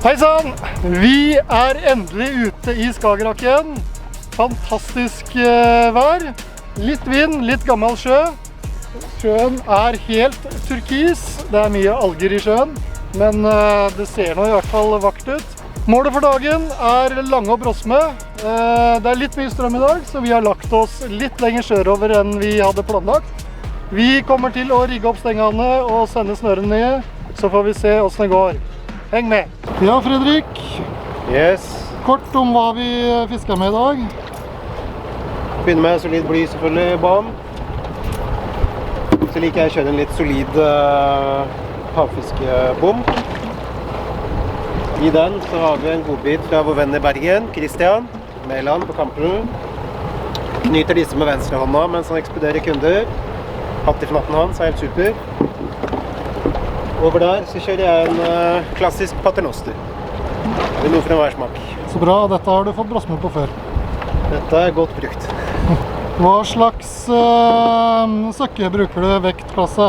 Hei sann! Vi endelig ute I Skagerrak igjen. Fantastisk vær. Litt vind, litt gammel sjø. Sjøen helt turkis. Det mye alger I sjøen, men det ser nå I hvert fall vakkert ut. Målet for dagen Lange og Brosme. Det litt mye strøm I dag, så vi har lagt oss litt lenger sørover enn vi hadde planlagt. Vi kommer til å rigge opp stengene og sende snøren ned, så får vi se hvordan det går. Heng med! Ja, Fredrik. Yes. Kort om hva vi fisker med I dag. Begynner med solid bly selvfølgelig, bånd. Så liker jeg å kjøre en litt solid havfiskebom. I den så har vi en godbit fra vår venn I Bergen, Christian Mæland på Kampelen. Knyter disse med venstre hånda mens han ekspederer kunder. Hatt I fnatten hans helt super. Over der så kjører jeg en klassisk paternoster. Det noe for enhver smak. Så bra, dette har du fått brosme på før. Dette godt brukt. Hva slags søkke bruker du vektklasse?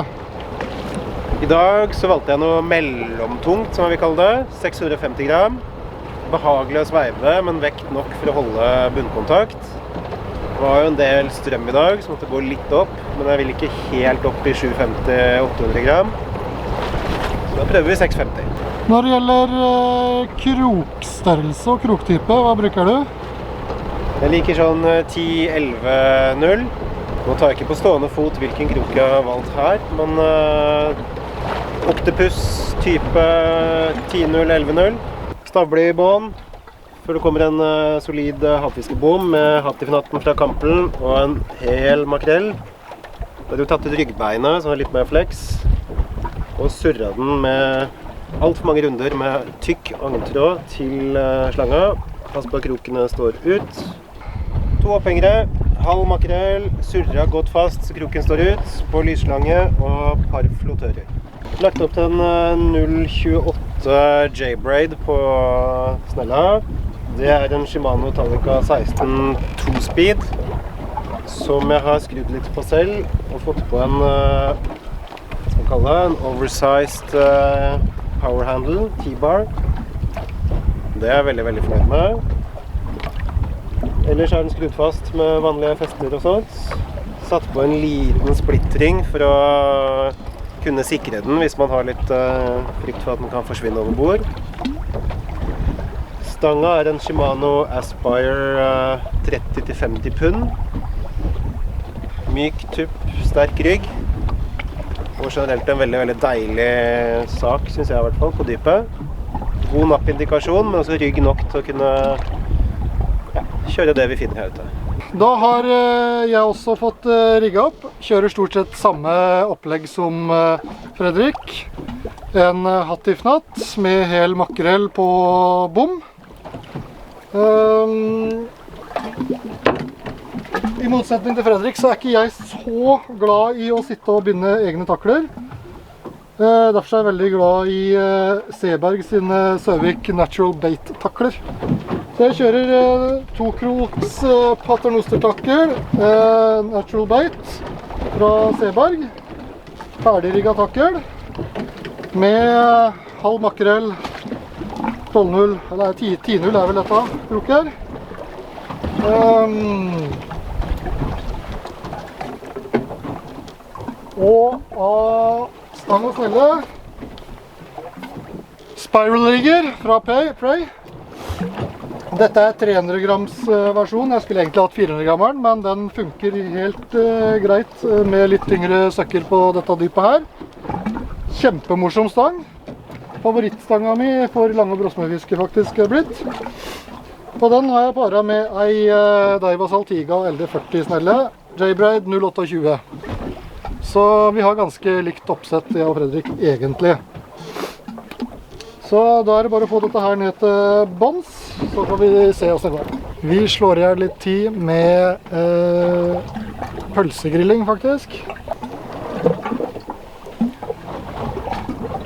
I dag så valgte jeg noe mellomtungt, som jeg vil kalle det. 650 gram. Behagelig å sveive, men vekt nok for å holde bunnkontakt. Det var jo en del strøm I dag, så måtte gå litt opp, men jeg vil ikke helt opp I 750-800 gram. Så da prøver vi 650. Når det gjelder krokstørrelse og kroktype, hva bruker du? Jeg liker sånn 10-11-0. Nå tar jeg ikke på stående fot hvilken krok jeg har valgt her, men Octopus type 10-0-11-0. Stavle I bånd. Før det kommer en solid havfiskebom med hatt I fnatten fra Kampelen og en hel makrell. Da har du tatt ut ryggbeinet, som litt mer flex. Og surret den med alt for mange runder med tykk agntråd til slanga. Pass på at krokene står ut. 2 opphengere, halv makrell, surret godt fast så kroken står ut, på lysslange og par flotører. Lagt opp til en 0.28 J-braid på snella. Det en Shimano Talica 16 2-speed, som jeg har skrudd litt på selv, og fått på en, hva skal man kalle det, en oversized power handle, T-bar. Det jeg veldig, veldig fornøyd med. Ellers den skrudd fast med vanlige fester og sånt. Satt på en liten splittring for å kunne sikre den hvis man har litt frykt for at den kan forsvinne over bord. Stanga en Shimano Aspire 30-50 pund. Myk tupp, sterk rygg. Og generelt en veldig, veldig deilig sak, synes jeg I hvert fall, på dypet. God nappindikasjon, men også rygg nok til å kunne kjøre det vi finner her ute. Da har jeg også fått rigget opp. Kjører stort sett samme opplegg som Fredrik. En hatt I fnatt med hel makrell på bom. I motsetning til Fredrik så ikke jeg så glad I å sitte og binde egne takler. Derfor jeg veldig glad I Seberg sine Søvik Natural Bait takler. Så jeg kjører 2 kroks paternostertakkel, Natural Bait fra Seberg. Ferdigrigget takkel med halv makrell, 12-0, eller 10-0 vel dette, kroker. Og av stang og snelle Spiral rigger fra Prey. Dette 300 grams versjon. Jeg skulle egentlig hatt 400 grammeren, men den funker helt greit med litt tyngre søkker på dette dypet her. Kjempemorsom stang. Favorittstanga mi for lange brosmefiske faktisk blitt. På den har jeg paret med ei Daiwa Saltiga LD40 snelle, J-braid 0.28. Så vi har ganske likt oppsett, jeg og Fredrik, egentlig. Så da det bare å få dette her ned til bånds, så får vi se oss det går. Vi slår I litt tid med pølsegrilling faktisk.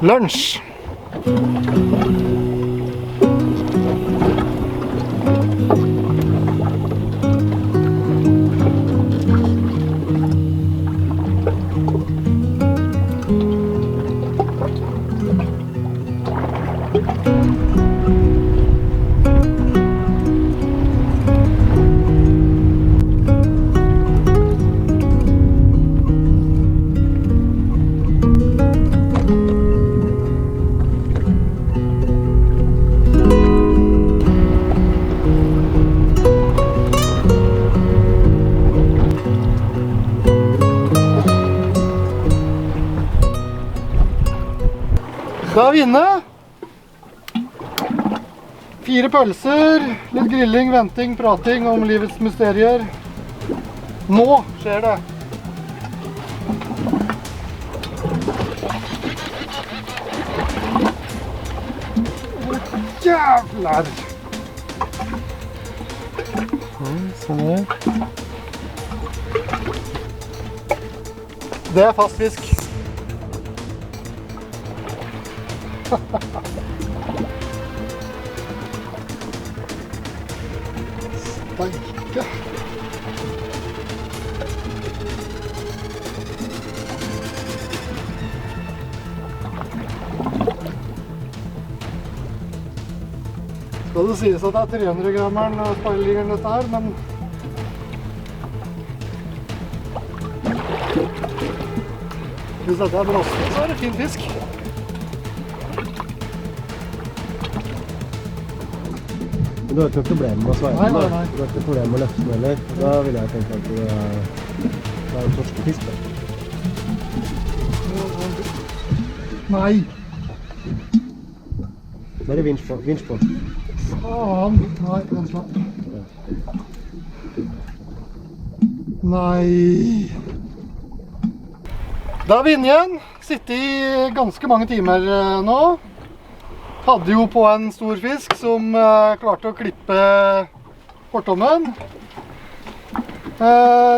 Lunsj! Skal vinne. 4 pølser, litt grilling, venting, prating om livets mysterier. Nå skjer det. Jævlar! Sånn er det. Det er fast fisk. Steike. Skal det sies at det er 300-grammeren spoilingeren dette her, men hvis dette er brossen, så er det fin fisk. Du har ikke noe problem med å sveie den, da? Nei. Du har ikke noe problem med å løfte den heller? Da vil jeg tenke at det er en torskefisk, da. Nei. Da er det vinsj på. Faen. Nei, vent da. Nei. Da har vi inne igjen. Sittet i ganske mange timer nå. Hadde jo på en stor fisk som klarte å klippe fortommen.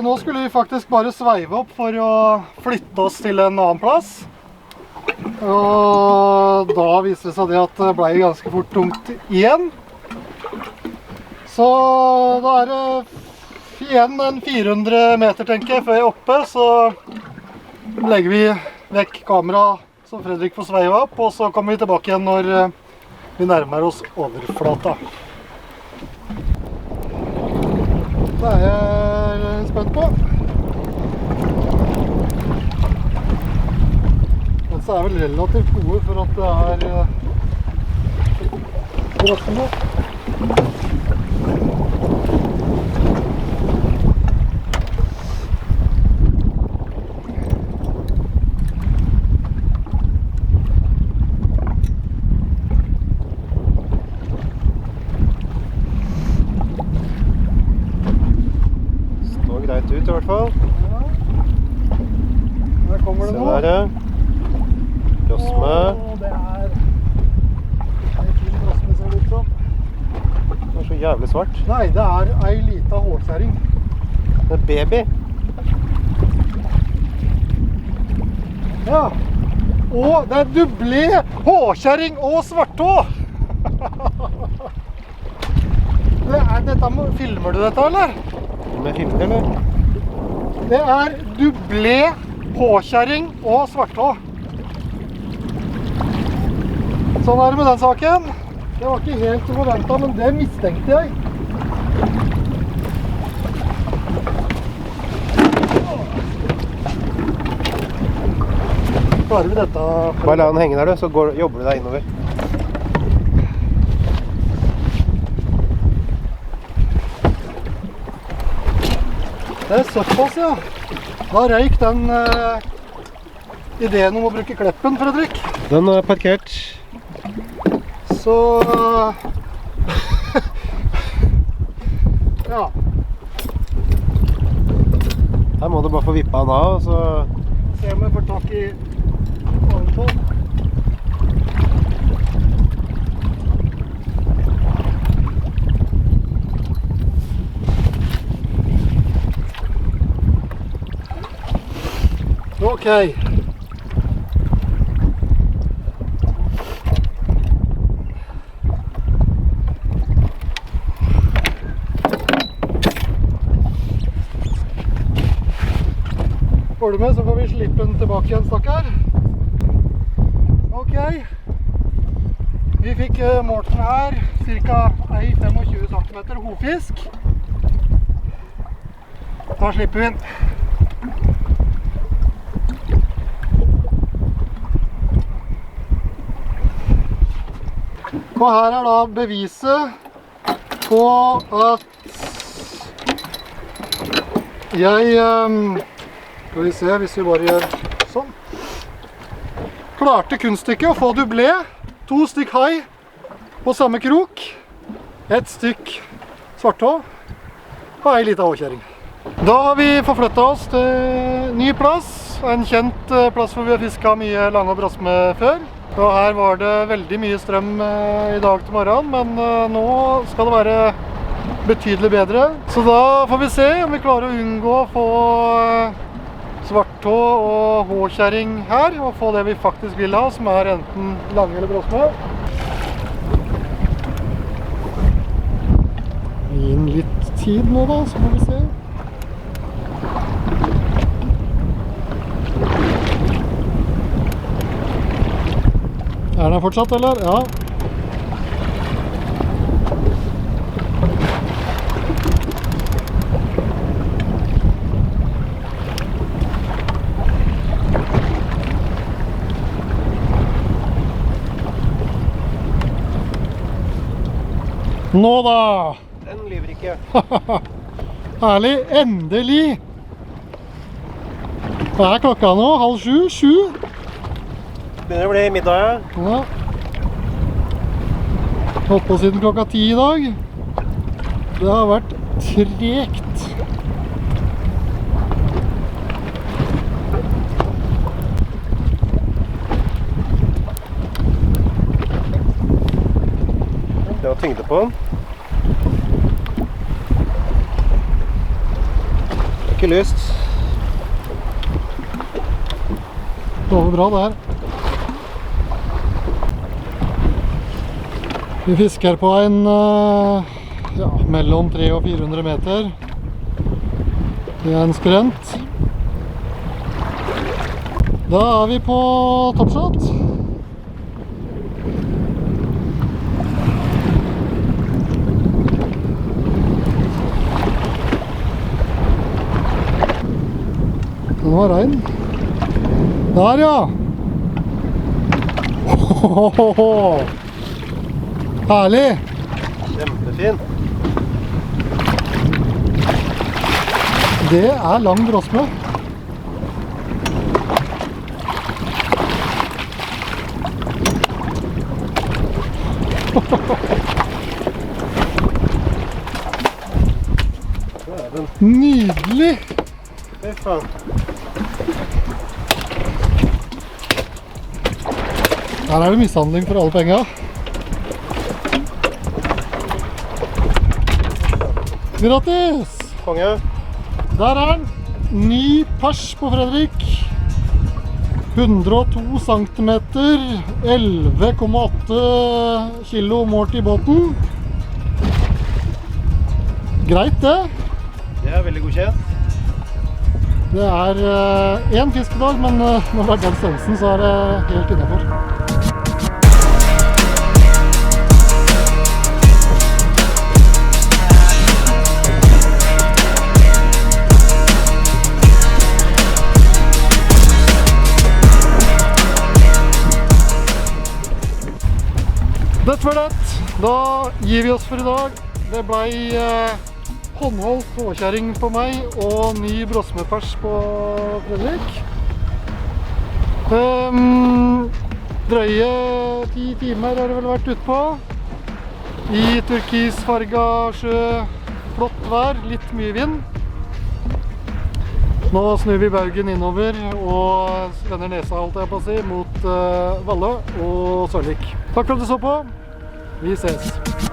Nå skulle vi faktisk bare sveive opp for å flytte oss til en annen plass. Og da viste det seg det at det ble ganske fort tungt igjen. Så da er det igjen en 400 meter, tenker jeg, før jeg er oppe. Så legger vi vekk kameraet så Fredrik får sveive opp, og så kommer vi tilbake igjen når vi nærmer oss overflata. Det er jeg spent på. Dette er vel relativt gode for at det er brassende. Står greit ut i hvert fall. Ja. Der kommer det nå. Se der, ja. Brosme. Det er en fin brosme, ser det ut som. Det er så jævlig svart. Nei, det er ei lita hårkjæring. Det er baby. Ja. Og det er dublé, hårkjæring og svartå. Filmer du dette, eller? Med filmer, eller? Det er dublé, hårkjæring og svartå. Sånn er det med den saken. Det var ikke helt forventet, men det mistenkte jeg. Klarer vi dette? Bare la den henge der, du, så jobber du deg innover. Det er såpass, ja. Da røyk den ideen om å bruke kleppen, Fredrik. Den er parkert. Så ja. Her må du bare få vippet den av, og så Se om jeg får tak i ovenpå. Ok. Får du med, så får vi slippe den tilbake igjen, stakkar. Ok. Vi fikk målt den her, ca. 25 cm hofisk. Da slipper vi den. Og her er da beviset på at jeg skal vi se, hvis vi bare gjør sånn. klarte kunststykket å få dublé, 2 stykk hai på samme krok, 1 stykk svarthå og en liten håkjæring. Da har vi forflyttet oss til ny plass, en kjent plass hvor vi har fisket mye lange og brosme før. Og her var det veldig mye strøm i dag til morgenen, men nå skal det være betydelig bedre. Så da får vi se om vi klarer å unngå å få svarthå og håkjæring her, og få det vi faktisk vil ha, som er enten lange eller brosme. Gi den litt tid nå da, så får vi se. Er den fortsatt, eller? Ja. Nå da! Den lyver ikke. Herlig, endelig! Hva er klokka nå? 6:30? 7? Begynner å bli middag, ja. Ja. Holdt på siden klokka 10 i dag. Det har vært tregt. Det var tyngde på den. Ikke lyst. Det var bra det her. Vi fisker på en mellom 300 og 400 meter. Det er en skrent. Da er vi på toppshot. Den var rein. Der, ja! Herlig! Kjempefin. Det er lang brosme. Nydelig! Fy faen. Her er det mishandling for alle penger. Grattis! Konge. Der er den. Ny pers på Fredrik. 102 centimeter, 11,8 kilo målt i båten. Greit det. Det er veldig godkjent. Det er en fiskedag, men når det er den størrelsen så er det helt innenfor. Dette var det. Da gir vi oss for i dag. Det ble håndholdt håkjæring på meg og ny brosmepers på Fredrik. Drøye 10 timer har det vel vært ute på. I turkisfarga sjø, flott vær, litt mye vind. Nå snur vi baugen innover og vender nesa, holdt jeg på å si, mot Valle og Sørvik. Takk for at du så på. Vi ses.